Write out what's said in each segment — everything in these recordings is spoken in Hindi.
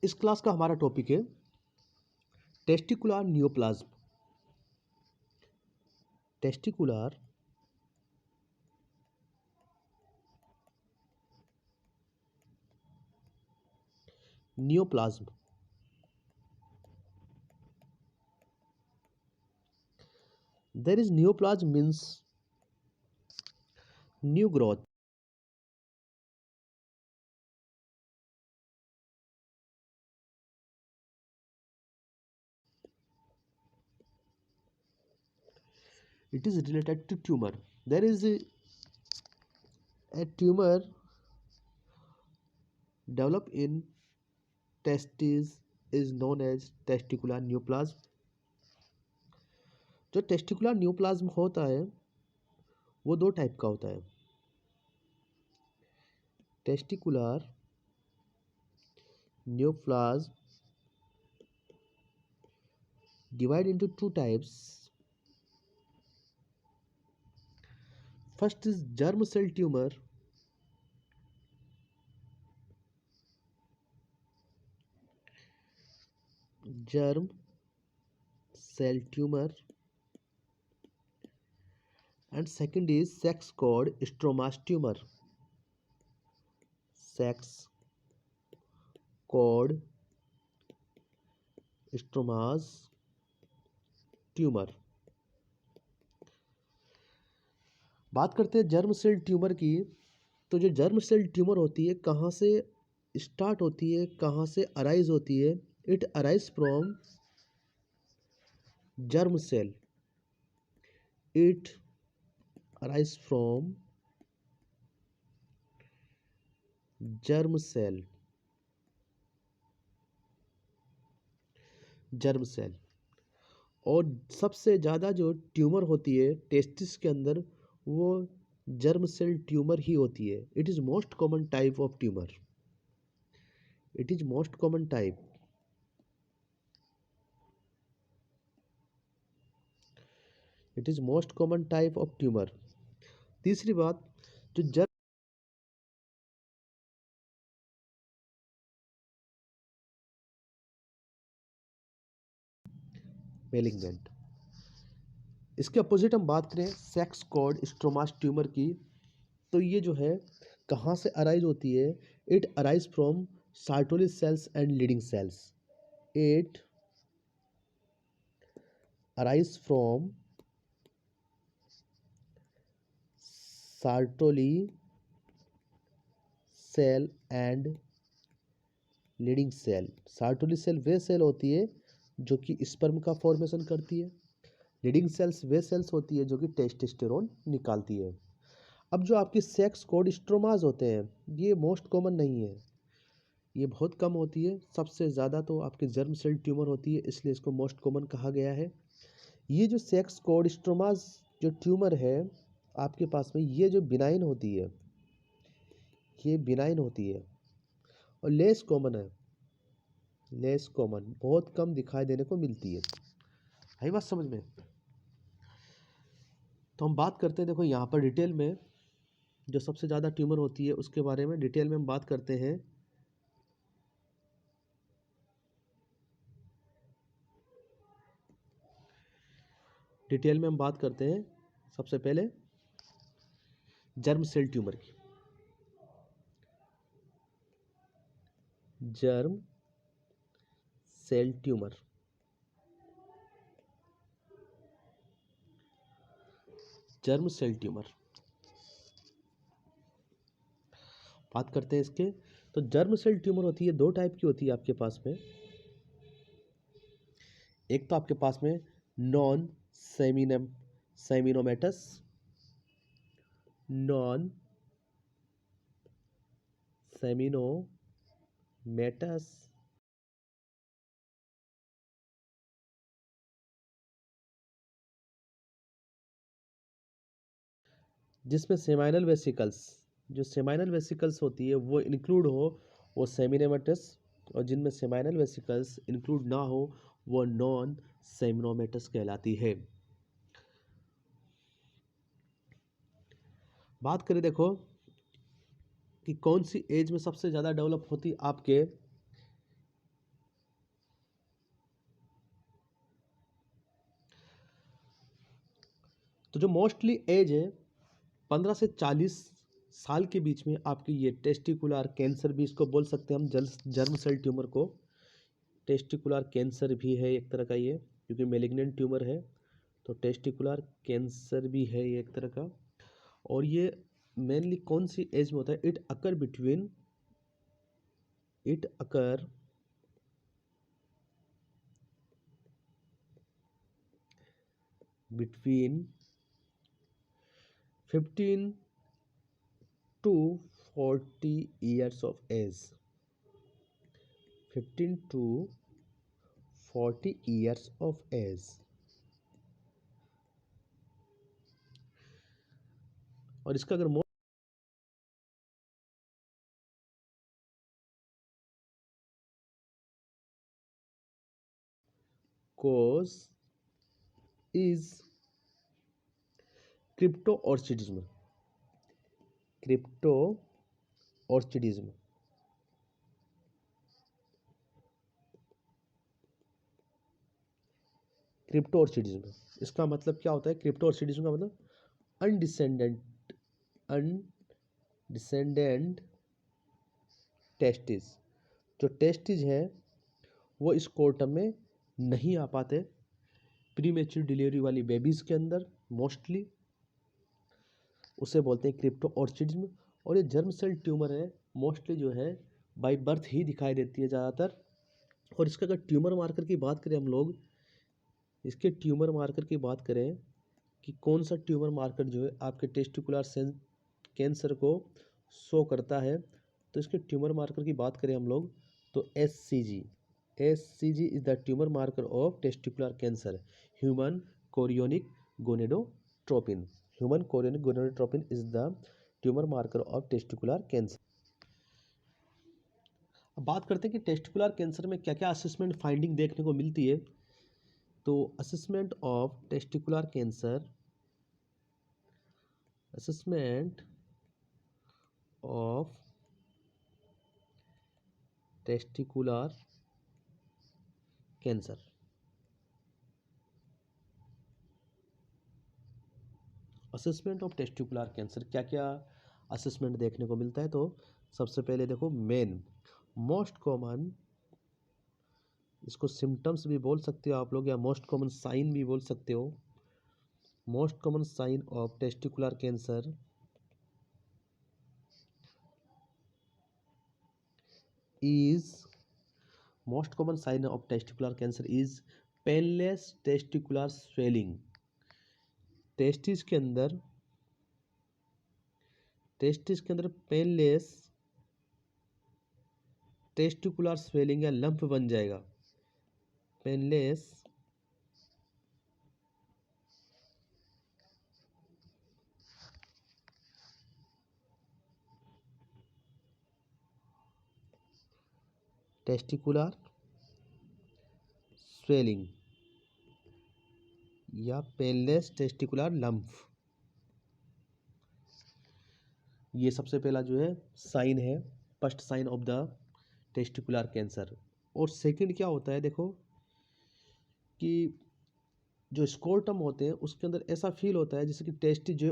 इस क्लास का हमारा टॉपिक है testicular neoplasm. Testicular neoplasm. There is neoplasm means new growth. It is related to tumor. There is a tumor developed in testes is known as testicular neoplasm. जो टेस्टिकुलर न्यूप्लाज्म होता है वो दो टाइप का होता है। Testicular neoplasm divide into two types. First is germ cell tumor. Germ cell tumor, and second is sex cord stromas tumor. Sex cord stromas tumour. बात करते हैं जर्म सेल ट्यूमर की। तो जो जर्म सेल ट्यूमर होती है कहाँ से स्टार्ट होती है, कहाँ से अराइज होती है? It arise from germ cell. It arise from germ cell. Germ cell. और सबसे ज़्यादा जो ट्यूमर होती है टेस्टिस के अंदर वो जर्म सेल ट्यूमर ही होती है। It is most common type of tumour. It is most common type. It is most common type of tumour. तीसरी बात, जो जर्म मेलिग्नेंट। इसके अपोजिट हम बात करें सेक्स कॉर्ड स्ट्रोमास ट्यूमर की, तो ये जो है कहाँ से अराइज होती है? It arise from Sertoli cells and Leydig cells. It arise from Sertoli cell and Leydig cell. Sertoli cell वे सेल होती है जो कि स्पर्म का फॉर्मेशन करती है। लीडिंग सेल्स वे सेल्स होती है जो कि टेस्टोस्टेरोन निकालती है। अब जो आपकी सेक्स कॉर्ड स्ट्रोमास होते हैं ये मोस्ट कॉमन नहीं है, ये बहुत कम होती है। सबसे ज़्यादा तो आपके जर्म सेल ट्यूमर होती है, इसलिए इसको मोस्ट कॉमन कहा गया है। ये जो सेक्स कॉर्ड स्ट्रोमास जो ट्यूमर है आपके पास में, ये जो बिनाइन होती है, ये बिनाइन होती है और लेस कॉमन है। लेस कॉमन, बहुत कम दिखाई देने को मिलती है। है बात समझ में? तो हम बात करते हैं, देखो यहाँ पर डिटेल में जो सबसे ज़्यादा ट्यूमर होती है उसके बारे में डिटेल में हम बात करते हैं। डिटेल में हम बात करते हैं सबसे पहले जर्म सेल ट्यूमर की। Germ cell tumour. Germ cell tumour बात करते हैं इसके। तो जर्म सेल ट्यूमर होती है, दो टाइप की होती है आपके पास में। एक तो आपके पास में नॉन सेमिनोमेटस। नॉन सेमिनोमेटस जिसमें सेमाइनल वेसिकल्स, जो सेमाइनल वेसिकल्स होती है वो इंक्लूड हो, वो सेमिनोमेटस। और जिनमें सेमाइनल वेसिकल्स इंक्लूड ना हो वो नॉन सेमिनोमेटस कहलाती है। बात करें देखो कि कौन सी एज में सबसे ज़्यादा डेवलप होती आपके तो जो मोस्टली एज है 15 से 40 साल के बीच में आपकी ये टेस्टिकुलर कैंसर भी इसको बोल सकते हैं हम, जर्म सेल ट्यूमर को टेस्टिकुलर कैंसर भी है एक तरह का ये, क्योंकि मेलिग्नेंट ट्यूमर है तो टेस्टिकुलर कैंसर भी है ये एक तरह का। और ये मेनली कौन सी एज में होता है? It occur between 15 to 40 years of age, 15 to 40 years of age। और इसका अगर cause is क्रिप्टोऑर्चिडिज्म, क्रिप्टोऑर्चिडिज्म। क्रिप्टोऑर्चिडिज्म इसका मतलब क्या होता है? क्रिप्टोऑर्चिडिज्म का मतलब अनडिसेंडेंट टेस्टिस, जो टेस्टिस है वो इस कोर्टम में नहीं आ पाते प्रीमेच्योर डिलीवरी वाली बेबीज़ के अंदर मोस्टली, उसे बोलते हैं क्रिप्टोऑर्चिडिज्म। और ये जर्म सेल ट्यूमर है, मोस्टली जो है बाय बर्थ ही दिखाई देती है ज़्यादातर। और इसका अगर ट्यूमर मार्कर की बात करें हम लोग, इसके ट्यूमर मार्कर की बात करें कि कौन सा ट्यूमर मार्कर जो है आपके टेस्टिकुलर कैंसर को शो करता है, तो इसके ट्यूमर मार्कर की बात करें हम लोग तो HCG is the tumour marker of testicular cancer, human chorionic gonadotropin. Human chorionic gonadotropin is the tumour marker of testicular cancer. अब बात करते हैं कि टेस्टिकुलर कैंसर में क्या क्या असेसमेंट फाइंडिंग देखने को मिलती है। तो assessment of testicular cancer, assessment of testicular cancer, assessment of testicular cancer क्या क्या असेसमेंट देखने को मिलता है? तो सबसे पहले देखो मेन मोस्ट कॉमन, इसको सिम्टम्स भी बोल सकते हो आप लोग या मोस्ट कॉमन साइन भी बोल सकते हो। Most common sign of testicular cancer is, most common sign of testicular cancer is painless testicular swelling. Testis के अंदर पेनलेस टेस्टिकुलर स्वेलिंग या लंप बन जाएगा। पेनलेस टेस्टिकुलर स्वेलिंग या पेनलेस टेस्टिकुलर लंप, ये सबसे पहला जो है साइन है, first sign of the testicular cancer. और सेकंड क्या होता है देखो कि जो स्कोर्टम होते हैं उसके अंदर ऐसा फील होता है जैसे कि टेस्टी जो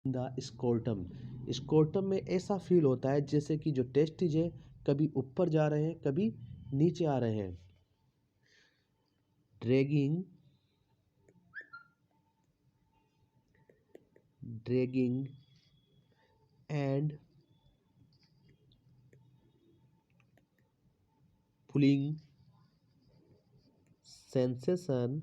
द स्कोर्टम में ऐसा फील होता है जैसे कि जो टेस्टिज है कभी ऊपर जा रहे हैं कभी नीचे आ रहे हैं। Dragging and pulling sensation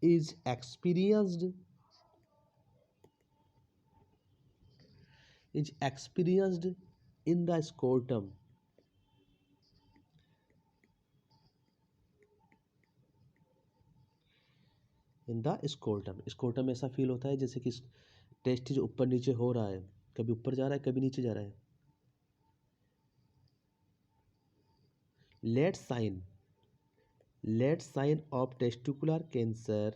is experienced in the scrotum, स्कोर्टम में ऐसा फील होता है जैसे कि टेस्ट जो ऊपर नीचे हो रहा है, कभी ऊपर जा रहा है कभी नीचे जा रहा है। Late sign of testicular cancer,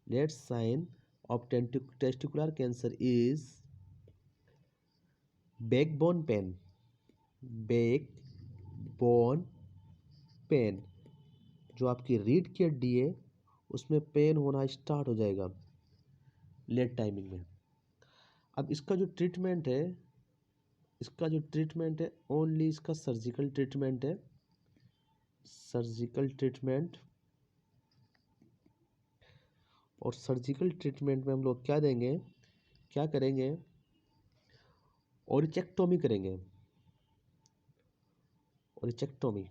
late sign of testicular cancer is backbone pain, backbone pain, जो आपकी रीढ़ की हड्डी है उसमें पेन होना स्टार्ट हो जाएगा लेट टाइमिंग में। अब इसका जो ट्रीटमेंट है ओनली इसका सर्जिकल ट्रीटमेंट है, सर्जिकल ट्रीटमेंट। और सर्जिकल ट्रीटमेंट में हम लोग क्या देंगे, क्या करेंगे, ओरिचेक्टोमी करेंगे, ओरिचेक्टोमी।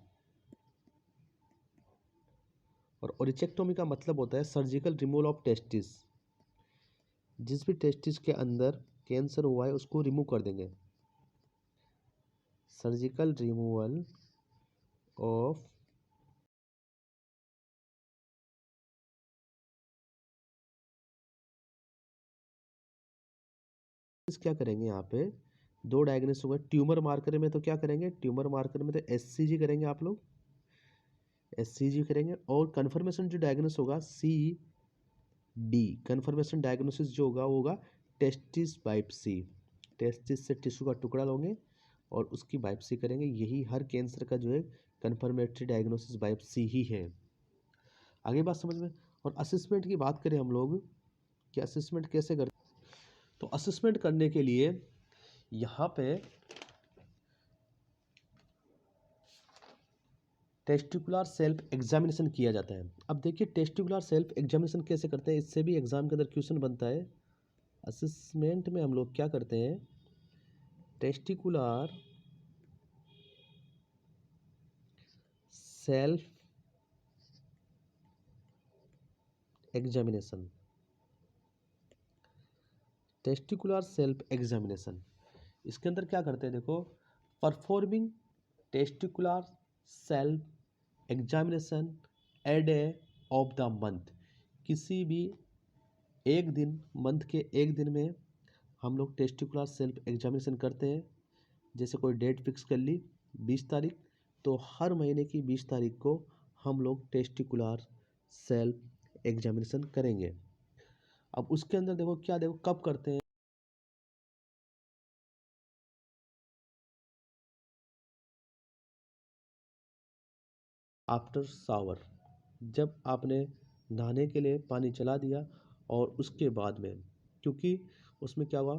और ओरिचेक्टोमी का मतलब होता है सर्जिकल रिमूवल ऑफ टेस्टिस। जिस भी टेस्टिस के अंदर कैंसर हुआ है उसको रिमूव कर देंगे, सर्जिकल रिमूवल ऑफ क्या करेंगे यहाँ पे दो डायग्नोसिस होगा। ट्यूमर मार्कर में तो क्या करेंगे, ट्यूमर मार्कर में तो एससीजी करेंगे, आप लोग एससीजी करेंगे। और कन्फर्मेशन जो डायग्नोसिस होगा सी डी, कन्फर्मेशन डायग्नोसिस जो होगा वो होगा टेस्टिस बाइप्सी। टेस्टिस से टिश्यू का टुकड़ा लोगे और उसकी बाइप्सी करेंगे। यही हर कैंसर का जो है कन्फर्मेटरी डायग्नोसिस बाइप्सी ही है। आगे बात समझ में। और असेसमेंट की बात करें हम लोग कि असेसमेंट कैसे करते, तो असेसमेंट करने के लिए यहाँ पे टेस्टिकुलर सेल्फ एग्जामिनेशन किया जाता है। अब देखिए टेस्टिकुलर सेल्फ एग्जामिनेशन कैसे करते हैं, इससे भी एग्जाम के अंदर क्वेश्चन बनता है। असेसमेंट में हम लोग क्या करते हैं, testicular self examination, testicular self examination, इसके अंदर क्या करते हैं देखो, performing testicular self examination eight A of the month, किसी भी एक दिन, मंथ के एक दिन में हम लोग टेस्टिकुलर सेल्फ एग्जामिनेशन करते हैं। जैसे कोई डेट फिक्स कर ली 20 तारीख, तो हर महीने की 20 तारीख को हम लोग टेस्टिकुलर सेल्फ एग्जामिनेशन करेंगे। अब उसके अंदर देखो क्या, देखो कब करते हैं, आफ्टर शावर, जब आपने नहाने के लिए पानी चला दिया और उसके बाद में, क्योंकि उसमें क्या हुआ,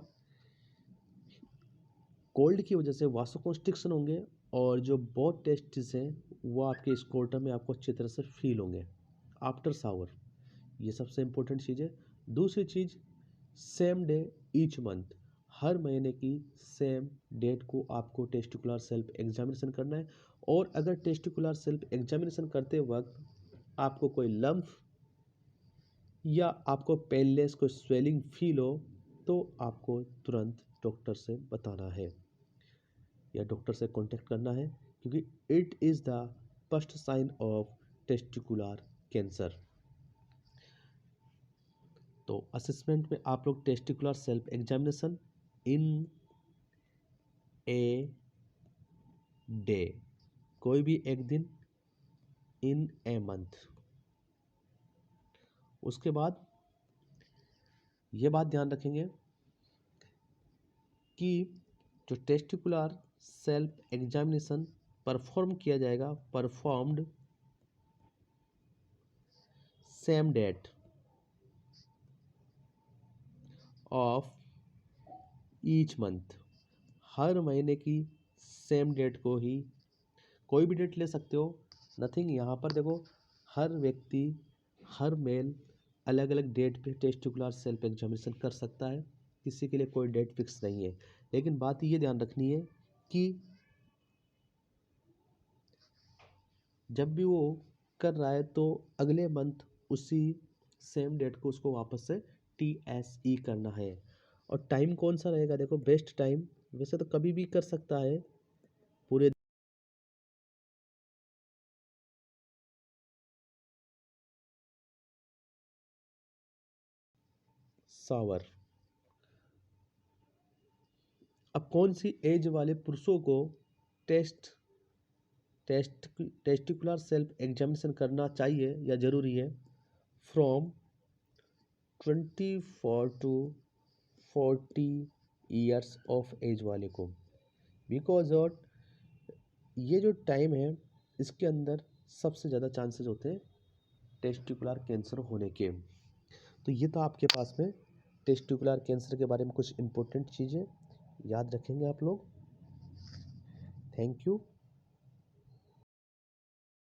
कोल्ड की वजह से वासोकॉन्स्ट्रिक्शन होंगे और जो बोथ टेस्टिस हैं वो आपके स्कोर्टम में आपको अच्छी तरह से फील होंगे आफ्टर शावर। ये सबसे इम्पोर्टेंट चीज़ है। दूसरी चीज़, सेम डे ईच मंथ, हर महीने की सेम डेट को आपको टेस्टिकुलर सेल्फ एग्जामिनेशन करना है। और अगर टेस्टिकुलर सेल्फ एग्जामिनेशन करते वक्त आपको कोई लम्फ या आपको पेनलेस कोई स्वेलिंग फील हो तो आपको तुरंत डॉक्टर से बताना है या डॉक्टर से कांटेक्ट करना है, क्योंकि it is the first sign of testicular cancer. तो असेसमेंट में आप लोग testicular self examination in a day, कोई भी एक दिन, इन ए मंथ। उसके बाद ये बात ध्यान रखेंगे कि जो टेस्टिकुलर सेल्फ एग्जामिनेशन परफॉर्म किया जाएगा, performed same date of each month, हर महीने की सेम डेट को ही, कोई भी डेट ले सकते हो, नथिंग। यहाँ पर देखो हर व्यक्ति, हर मेल अलग अलग डेट पे टेस्टिकुलर सेल्फ एग्जामिनेशन कर सकता है, किसी के लिए कोई डेट फिक्स नहीं है। लेकिन बात ये ध्यान रखनी है कि जब भी वो कर रहा है तो अगले मंथ उसी सेम डेट को उसको वापस से TSE करना है। और टाइम कौन सा रहेगा, देखो बेस्ट टाइम वैसे तो कभी भी कर सकता है पूरे सावर। अब कौन सी एज वाले पुरुषों को test test testicular self examination करना चाहिए या ज़रूरी है, from 24 to 40 years of age वाले को। बिकॉज और ये जो टाइम है इसके अंदर सबसे ज़्यादा चांसेस होते हैं टेस्टिकुलर कैंसर होने के। तो ये तो आपके पास में टेस्टिकुलर कैंसर के बारे में कुछ इम्पोर्टेंट चीज़ें याद रखेंगे आप लोग। Thank you.